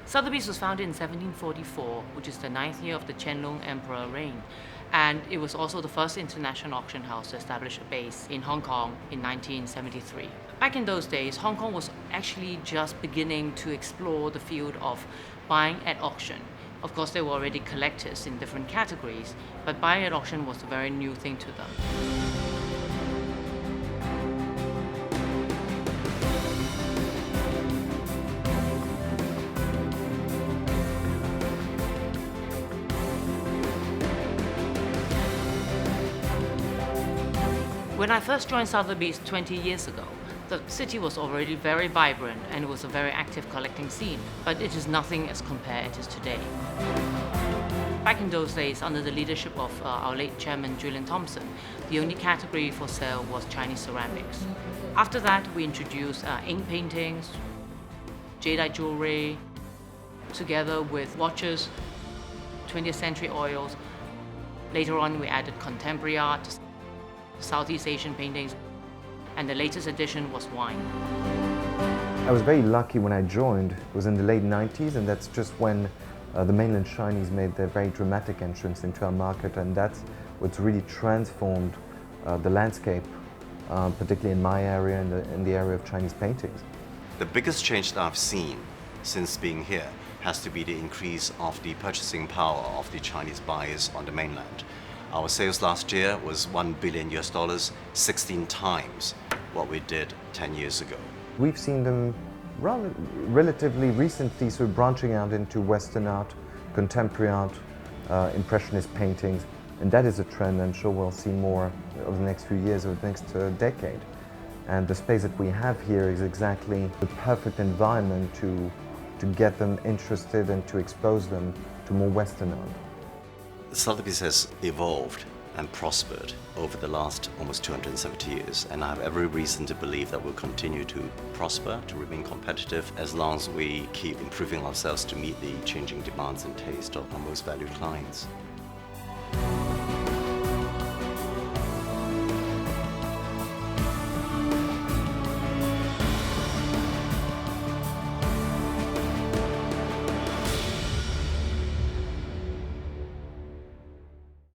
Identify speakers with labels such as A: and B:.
A: Sotheby's was founded in 1744, which is the ninth year of the Qianlong Emperor reign, and it was also the first international auction house to establish a base in Hong Kong in 1973. Back in those days, Hong Kong was actually just beginning to explore the field of buying at auction. Of course, there were already collectors in different categories, but buying at auction was a very new thing to them. When I first joined Sotheby's 20 years ago, the city was already very vibrant and it was a very active collecting scene, but it is nothing as compared it is today. Back in those days, under the leadership of our late chairman Julian Thompson, the only category for sale was Chinese ceramics. After that, we introduced ink paintings, jadeite jewelry, together with watches, 20th century oils. Later on, we added contemporary art, Southeast Asian paintings, and the latest addition was wine.
B: I was very lucky when I joined. It was in the late 90s, and that's just when the mainland Chinese made their very dramatic entrance into our market, and that's what's really transformed the landscape, particularly in my area, in the area of Chinese paintings.
C: The biggest change that I've seen since being here has to be the increase of the purchasing power of the Chinese buyers on the mainland. Our sales last year was $1 billion, 16 times what we did 10 years ago.
B: We've seen them relatively recently sort of branching out into Western art, contemporary art, Impressionist paintings, and that is a trend I'm sure we'll see more over the next few years, over the next decade. And the space that we have here is exactly the perfect environment to get them interested and to expose them to more Western art.
C: Sotheby's has evolved and prospered over the last almost 270 years, and I have every reason to believe that we'll continue to prosper, to remain competitive, as long as we keep improving ourselves to meet the changing demands and taste of our most valued clients.